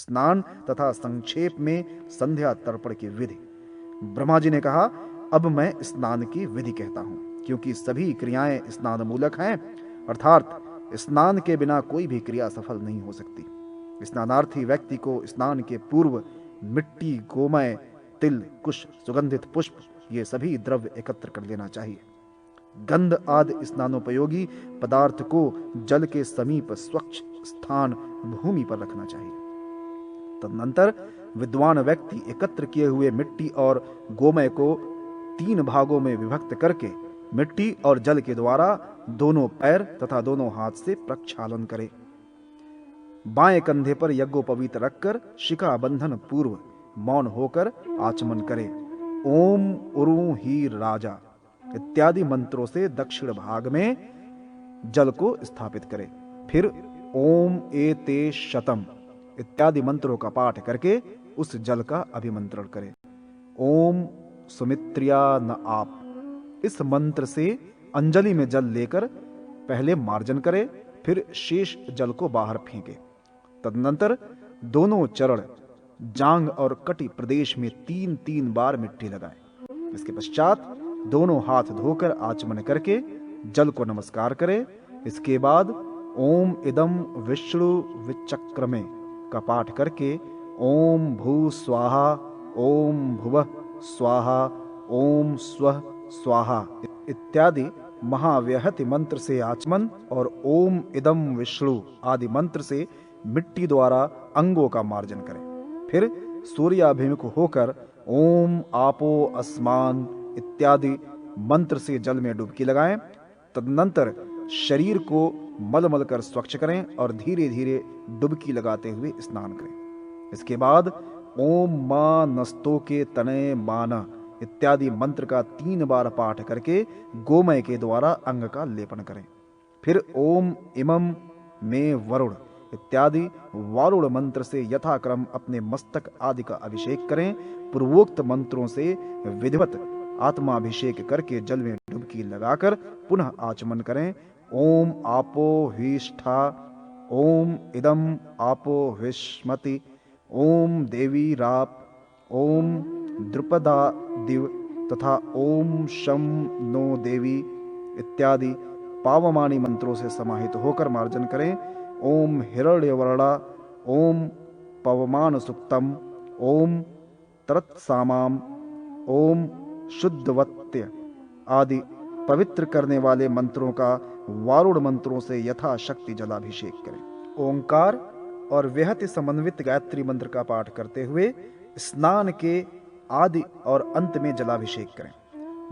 स्नान तथा संक्षेप में संध्या तर्पण की विधि। ब्रह्मा जी ने कहा, अब मैं स्नान की विधि कहता हूं, क्योंकि सभी क्रियाएं स्नान मूलक हैं, अर्थात स्नान के बिना कोई भी क्रिया सफल नहीं हो सकती। स्नानार्थी व्यक्ति को स्नान के पूर्व मिट्टी, गोमय, तिल, कुश, सुगंधित पुष्प ये सभी द्रव्य एकत्र कर लेना चाहिए। गंध आदि स्नानोपयोगी पदार्थ को जल के समीप स्वच्छ स्थान भूमि पर रखना चाहिए। तदनंतर विद्वान व्यक्ति एकत्र किए हुए मिट्टी और गोमय को 3 भागों में विभक्त करके मिट्टी और जल के द्वारा दोनों पैर तथा दोनों हाथ से प्रक्षालन करे। बाएं कंधे पर यज्ञोपवीत रखकर शिखा बंधन पूर्व मौन होकर आचमन करे। ओम उरु ही राजा इत्यादि मंत्रों से दक्षिण भाग में जल को स्थापित करे। फिर ओम एते शतम इत्यादि मंत्रों का पाठ करके उस जल का अभिमंत्रण करे। ओम सुमित्रिया न आप इस मंत्र से अंजलि में जल लेकर पहले मार्जन करे, फिर शेष जल को बाहर फेंके। तदनंतर दोनों चरण, जांघ और कटी प्रदेश में 3-3 बार मिट्टी लगाए। इसके पश्चात दोनों हाथ धोकर आचमन करके जल को नमस्कार करे। इसके बाद ओम इदम विष्णु विचक्रमे का पाठ करके ओम भू स्वाहा, ओम भुवः स्वाहा, ओम स्वः स्वाहा इत्यादि महाव्यहति मंत्र से आचमन और ओम इदम विष्णु आदि मंत्र से मिट्टी द्वारा अंगों का मार्जन करें। फिर सूर्याभिमुख होकर ओम आपो अस्मान इत्यादि मंत्र से जल में डुबकी लगाएं। तदनंतर शरीर को मल कर स्वच्छ करें और धीरे धीरे डुबकी लगाते हुए स्नान करें। इसके बाद ओम मा नस्तो के तनय मान इत्यादि मंत्र का 3 बार पाठ करके गोमय के द्वारा अंग का लेपन करें। फिर ओम इमं में वरुण इत्यादि वारुण मंत्र से यथाक्रम अपने मस्तक आदि का अभिषेक करें। पूर्वोक्त मंत्रों से विधिवत आत्माभिषेक करके जल में डुबकी लगाकर पुनः आचमन करें। ओम आपो ह्विष्ठा, ओम इदम आपो ह्विष्मति, ओम देवी राप, ओम द्रुपदा दिव तथा ओम शम नो देवी इत्यादि पावमानी मंत्रों से समाहित होकर मार्जन करें। ओम हिरण्यवर्णा, ओम पवमान सुक्तम, ओम तरत्सामाम, ओम शुद्धवत्य आदि पवित्र करने वाले मंत्रों का वारुण मंत्रों से यथाशक्ति जलाभिषेक करें। ओंकार और व्यहति समन्वित गायत्री मंत्र का पाठ करते हुए स्नान के आदि और अंत में जलाभिषेक करें।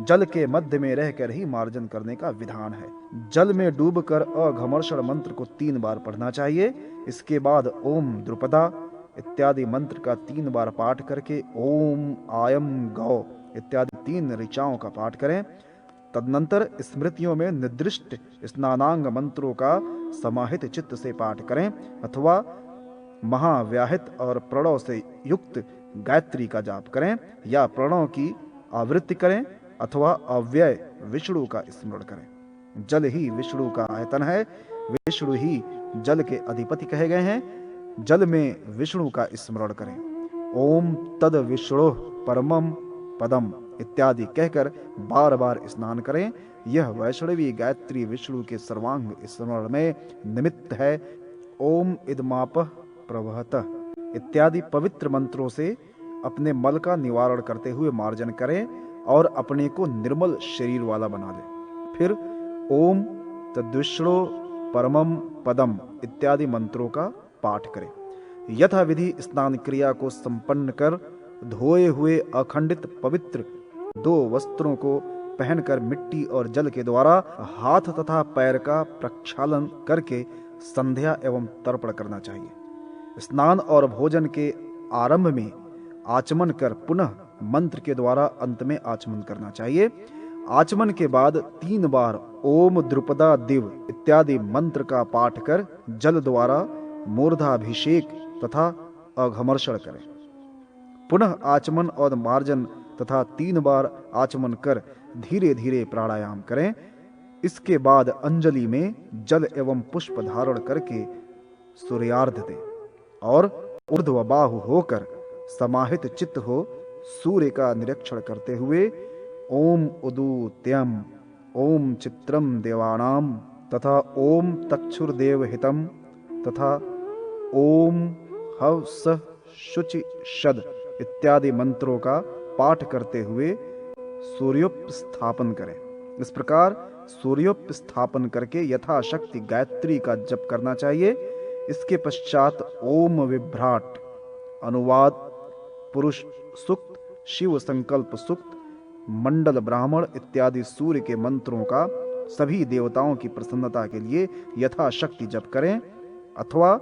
जल के मध्य में रहकर ही मार्जन करने का विधान है। जल में डूबकर अघमर्षण मंत्र को 3 बार पढ़ना चाहिए। इसके बाद ओम द्रुपदा इत्यादि मंत्र का 3 बार पाठ करके ओम आयम गौ इत्यादि 3 ऋचाओं का पाठ करें। तदनंतर स्मृतियों में निर्दिष्ट स्नानांग मंत्रों का समाहित चित्त से पाठ करें अथवा महाव्याहित और प्रणव से युक्त गायत्री का जाप करें या प्रणव की आवृत्ति करें अथवा अव्यय विष्णु का स्मरण करें। जल ही विष्णु का आयतन है, विष्णु ही जल के अधिपति कहे गए हैं। जल में विष्णु का स्मरण करें। ओम तद विष्णु परमम पदम इत्यादि कहकर बार बार स्नान करें। यह वैष्णवी गायत्री विष्णु के सर्वांग स्मरण में निमित्त है। ओम इदमापः प्रवहतः इत्यादि पवित्र मंत्रों से अपने मल का निवारण करते हुए मार्जन करें और अपने को निर्मल शरीर वाला बना ले। फिर ओम तद्विष्णु परमम पदम इत्यादि मंत्रों का पाठ करें। यथा विधि स्नान क्रिया को संपन्न कर धोए हुए अखंडित पवित्र 2 वस्त्रों को पहनकर मिट्टी और जल के द्वारा हाथ तथा पैर का प्रक्षालन करके संध्या एवं तर्पण करना चाहिए। स्नान और भोजन के आरंभ में आचमन कर पुनः मंत्र के द्वारा अंत में आचमन करना चाहिए। आचमन के बाद 3 बार ओम द्रुपदा दिव इत्यादि मंत्र का पाठ कर जल द्वारा मूर्धाभिषेक तथा अघमर्षण करें। पुनः आचमन और मार्जन तथा 3 बार आचमन कर धीरे धीरे प्राणायाम करें। इसके बाद अंजलि में जल एवं पुष्प धारण करके सूर्यार्घ्य दें और ऊर्ध्वबाहु होकर समाहित चित्त हो सूर्य का निरीक्षण करते हुए ओम उदूत्यम, ओम चित्रम देवानाम तथा ओम तक्षुर्देव हितम तथा ओम हव स शुचि शद इत्यादि मंत्रों का पाठ करते हुए सूर्योपस्थापन करें। इस प्रकार सूर्योपस्थापन करके यथाशक्ति गायत्री का जप करना चाहिए। इसके पश्चात ओम विभ्राट, अनुवाद पुरुष सूक्त, शिव संकल्प सूक्त, मंडल ब्राह्मण इत्यादि सूर्य के मंत्रों का सभी देवताओं की प्रसन्नता के लिए यथाशक्ति जप करें, अथवा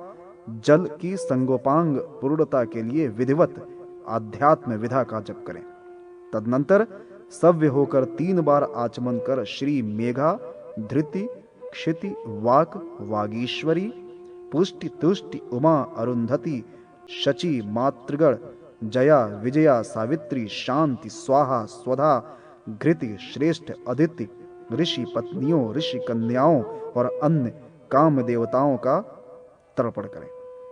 जल की संगोपांग पूर्णता के लिए विधिवत आध्यात्म विधा का जप करें। तदनंतर सव्य होकर 3 बार आचमन कर श्री मेघा, धृति, क्षिति, वाक, वागीश्वरी, पुष्टि, तुष्टि, उमा, अरुंधति, शची, मातृगण, जया, विजया, सावित्री, शांति, स्वाहा, स्वधा, घृति, श्रेष्ठ, अदिति, ऋषि पत्नियों, ऋषि कन्याओं और अन्य काम देवताओं का तर्पण करें।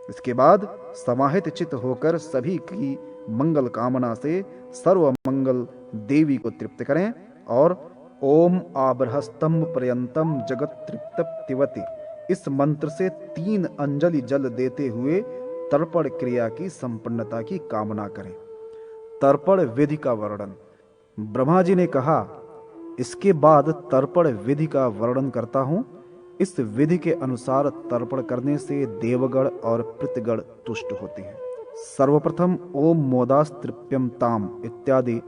इसके बाद समाहित चित्त होकर सभी की मंगल कामना से सर्व मंगल देवी को तृप्त करें और ओम आबरहस्तंभ पर्यंतम जगत तृप्तिवती इस मंत्र से 3 अंजलि जल देते हुए तर्पण क्रिया की संपन्नता की कामना करें। तर्पण विधि का वर्णन। ब्रह्मा जी ने कहा, इसके बाद तर्पण विधि का वर्णन करता हूं। इस विधि के अनुसार तर्पण करने से देवगण और पितृगण तुष्ट होते हैं। सर्वप्रथम ओम मोदास्तृप्यम ताम इत्यादि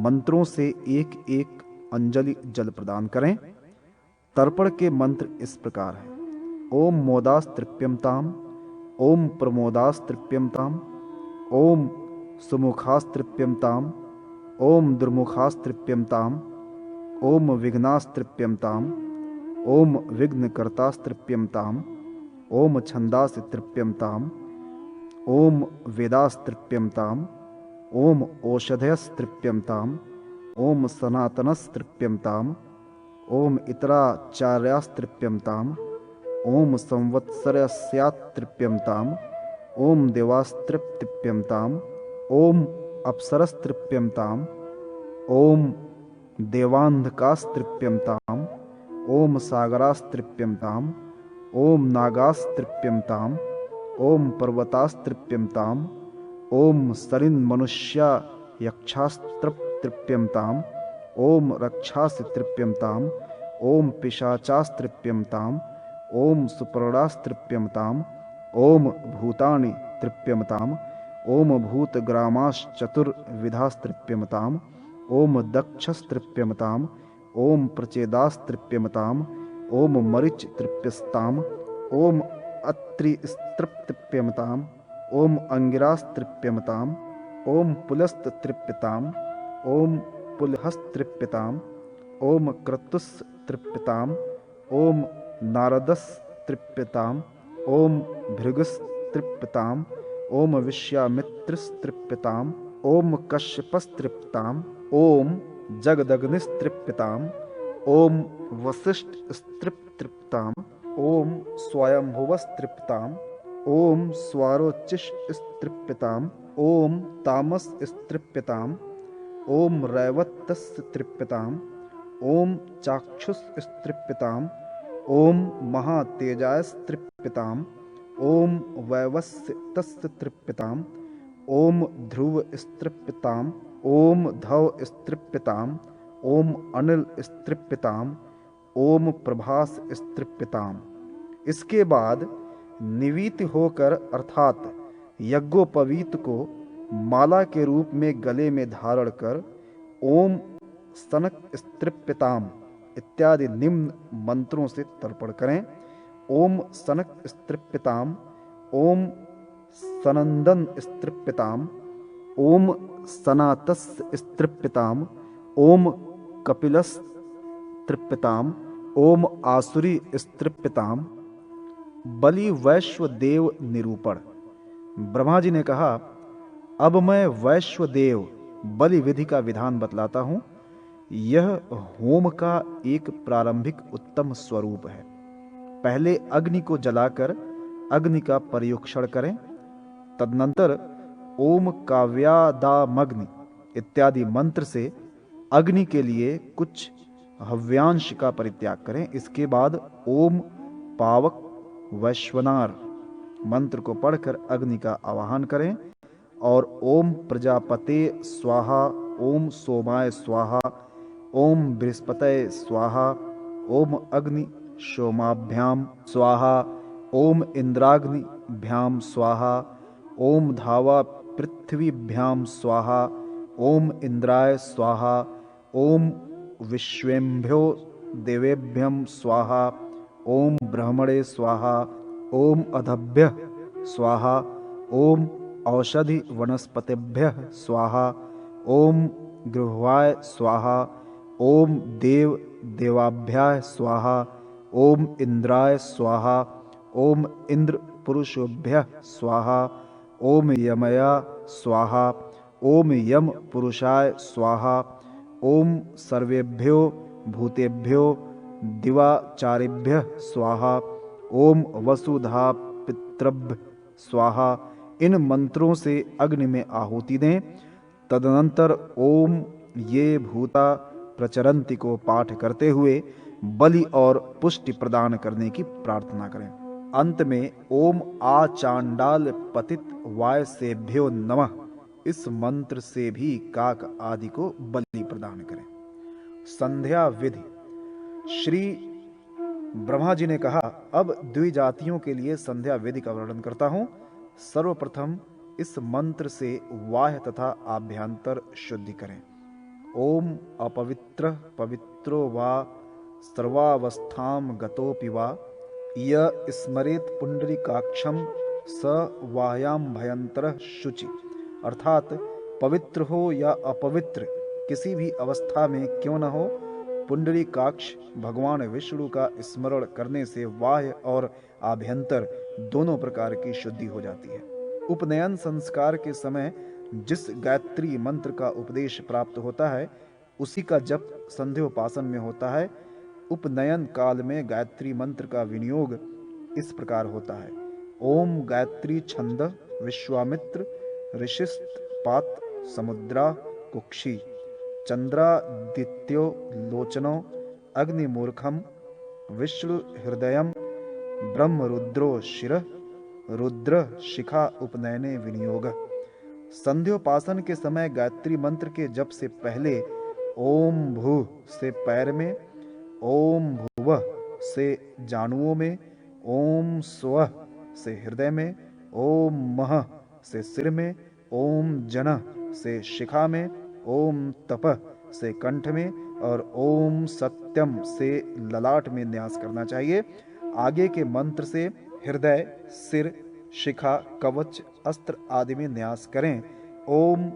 मंत्रों से 1-1 अंजलि जल प्रदान करें। तर्पण के मंत्र इस प्रकार हैं: ओम मोदास्तृप्यम ताम, ओम प्रमोदास्तृप्यम ताम, ओम सुमुखास्तृप्यम ताम, ओम दुर्मुखास्तृप्यम ताम, ओम विघ्नास्तृप्यम ताम, ओम विघ्नकर्तास्तृप्यम ताम, ओम छंदास्तृप्यम ताम, ओम वेदास्तृप्यम ताम, ओम औषधयस्तृप्यम ताम, ओम सनातनस्तृप्यम ताम, ओम इतराचार्यास्तृप्यम ताम, ओम संवत्सरस्यास्तृप्यम ताम, ओम देवास्तृप्यम ताम, ओम अप्सरस्तृप्यम ताम, ओम देवांधकास्तृप्यम ताम, ओम सागरास्तृप्यम ताम, ओम नागास्तृप्यम ताम, ओम पर्वतास्तृप्यम ताम, ओम सरिन् मनुष्या यक्षास्तृप्यम ताम, ओम रक्षास्तृप्यम ताम, ओम पिशाचास्तृप्यम ताम, ओम सुपर्णास्तृप्यम ताम, ओम भूतानि तृप्यम ताम, ओम भूतग्रामाश्चतुर्विधास्तृप्यम ताम, ओम दक्षस्तृप्यम ताम, ओम प्रचेदास्तृप्यम ताम, ओम मरिच तृप्यस्ताम, ओम अत्रिस्तृप्यम ताम, ओम अंगिरास्तृप्यम ताम, ओम पुलस्तृप्यताम, ओम पुलहस्तृप्यताम, ओम क्रतुस्तृप्यताम, ओम नारदस्तृप्यताम, ओम भृगुस्तृप्यताम, ओम विश्वामित्रस्तृप्यताम, ओम कश्यपस्तृप्यताम, ओम जगदग्निस्तृप्यताम, ओम वसिष्ठस्तृप्यताम, ओम स्वयंभुवस्तृप्यताम, ओम स्वारोचिषस्तृप्यताम, ओम तामसस्तृप्यताम, ओम रैवतस्तृप्यताम, ओम चाक्षुषस्तृप्यताम, ओम महातेजायस्तृप्यताम, ओम वैवस्वतस्तृप्यताम, ओम ध्रुवस्तृप्यताम, ओम धवस्तृप्यताम, ओम अनिलस्तृप्यताम, ओम प्रभासस्तृप्यताम। इसके बाद निवीत होकर अर्थात यज्ञोपवीत को माला के रूप में गले में धारण कर ओम सनकस्तृप्यताम इत्यादि निम्न मंत्रों से तर्पण करें। ओम सनकस्तृप्यताम, ओम सनंदनस्तृप्यताम, ओम सनातसस्तृप्यताम, ओम कपिलस्तृप्यताम, ओम आसुरीस्तृप्यताम। बलि वैश्वदेव निरूपण। ब्रह्मा जी ने कहा, अब मैं वैश्वदेव बलि विधि का विधान बतलाता हूं। यह होम का एक प्रारंभिक उत्तम स्वरूप है। पहले अग्नि को जलाकर अग्नि का पर्युक्षण करें, तदनंतर ओम काव्यादामग्नि इत्यादि मंत्र से अग्नि के लिए कुछ हव्यांश का परित्याग करें। इसके बाद ओम पावक वैश्वनार मंत्र को पढ़कर अग्नि का आवाहन करें और ओम प्रजापते स्वाहा, ओम सोमाय स्वाहा, ओम बृहस्पतये स्वाहा, ओम अग्नि सोमाभ्याम स्वाहा, ओम इंद्राग्निभ्याम स्वाहा, ओम धावा पृथ्वीभ्याम स्वाहा, ओम इंद्राय स्वाहा, ओम विश्वेभ्यो देवेभ्यं स्वाहा, ओम ब्रह्मणे स्वाहा, ओम अधभ्यः स्वाहा, ओम औषधि वनस्पतिभ्यः स्वाहा, ओम गृह्वाय स्वाहा, ओम देव देवाभ्याय स्वाहा, ओम इंद्राय स्वाहा, ओम इंद्र पुरुषोभ्यः स्वाहा, ओम यमया स्वाहा, ओम यम पुरुषाय स्वाहा, ओम सर्वेभ्यो भूतेभ्यो दिवाचारेभ्यः स्वाहा, ओम वसुधा पितृभ्य स्वाहा। इन मंत्रों से अग्नि में आहुति दें। तदनंतर ओम ये भूता प्रचरंति को पाठ करते हुए बलि और पुष्टि प्रदान करने की प्रार्थना करें। अंत में ओम आचांडाल पतित वायसेभ्यो नमः इस मंत्र से भी काक आदि को बलि प्रदान करें। संध्या विधि। श्री ब्रह्मा जी ने कहा, अब द्विजातियों के लिए संध्या विधि का वर्णन करता हूं। सर्वप्रथम इस मंत्र से बाह्य तथा आभ्यंतर शुद्धि करें। ओम अपवित्र पवित्रो वा सर्वावस्थाम गतोपि वा य स्मरेत पुंडरीकाक्षम स वायाम भयंतर शुचि। अर्थात पवित्र हो या अपवित्र किसी भी अवस्था में क्यों न हो, पुंडरीकाक्ष भगवान विष्णु का स्मरण करने से बाह्य और आभ्यंतर दोनों प्रकार की शुद्धि हो जाती है। उपनयन संस्कार के समय जिस गायत्री मंत्र का उपदेश प्राप्त होता है उसी का जप संध्योपासन में होता है। उपनयन काल में गायत्री मंत्र का विनियोग इस प्रकार होता है। ओम गायत्री छंद विश्वामित्र ऋषिस्त पात समुद्रा कुक्षी चंद्रादित्यो लोचनो अग्निमूर्खम विष्णु हृदयम ब्रह्मरुद्रो शिरः रुद्र शिखा उपनयने विनियोग। संध्योपासन के समय गायत्री मंत्र के जप से पहले ओम भू से पैर में, ओम भुवः से जानुओं में, ओम स्वः से हृदय में, ओम महः से सिर में, ओम जनः से शिखा में, ओम तपः से कंठ में और ओम सत्यम से ललाट में न्यास करना चाहिए। आगे के मंत्र से हृदय, सिर, शिखा, कवच, अस्त्र आदि में न्यास करें। ओम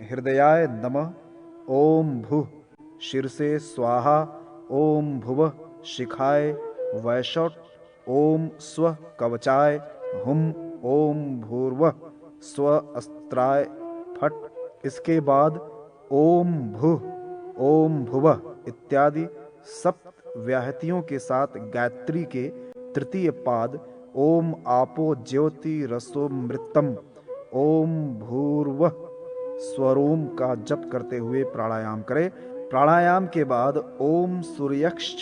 हृदयाय नमः, ओम भुः शीर्षे स्वाहा, ओम भुवः शिखाय वैशौट, ओम स्वः कवचाय हुम, ओम भूर्वः स्व अस्त्राय फट। इसके बाद ओम भुः, ओम भुवः इत्यादि सप्त व्याहतियों के साथ गायत्री के तृतीय पाद ओम आपो ज्योति रसोमृतम, ओम भूर्वः स्वरोम का जप करते हुए प्राणायाम करें। प्राणायाम के बाद ओम सूर्यक्ष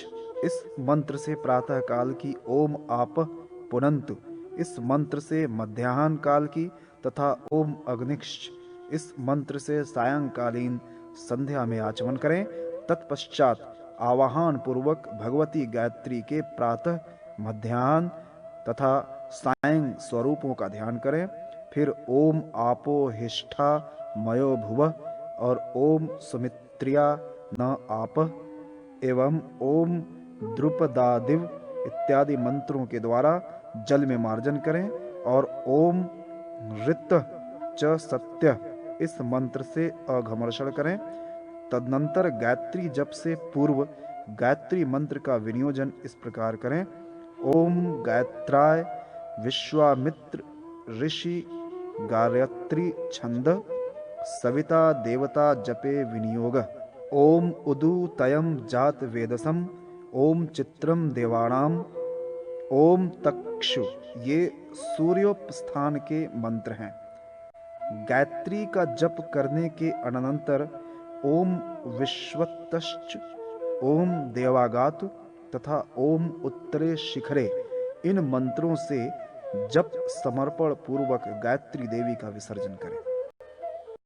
इस मंत्र से प्रातः काल की, ओम आप पुनंतु इस मंत्र से मध्याह्न काल की तथा ओम अग्निक्ष इस मंत्र से सायंकालीन संध्या में आचमन करें। तत्पश्चात आवाहन पूर्वक भगवती गायत्री के प्रातः, मध्याह्न तथा सायं स्वरूपों का ध्यान करें। फिर ओम आपो हिष्ठा मयो भुवः और ओम सुमित्रिया न आप एवं ओम द्रुपदादिव इत्यादि मंत्रों के द्वारा जल में मार्जन करें और ओम ऋत च सत्य इस मंत्र से अघमर्षण करें। तदनंतर गायत्री जप से पूर्व गायत्री मंत्र का विनियोजन इस प्रकार करें। ओम गायत्राय विश्वामित्र ऋषि गायत्री छंद सविता देवता जपे विनियोग। ओम उदूतयम जात वेदसम, ओम चित्रम देवाणाम, ओम तक्षु ये सूर्योपस्थान के मंत्र हैं। गायत्री का जप करने के अनंतर ओम विश्वतश्च, ओम देवागातु तथा ओम उत्तरे शिखरे, इन मंत्रों से जप समर्पण पूर्वक गायत्री देवी का विसर्जन करें।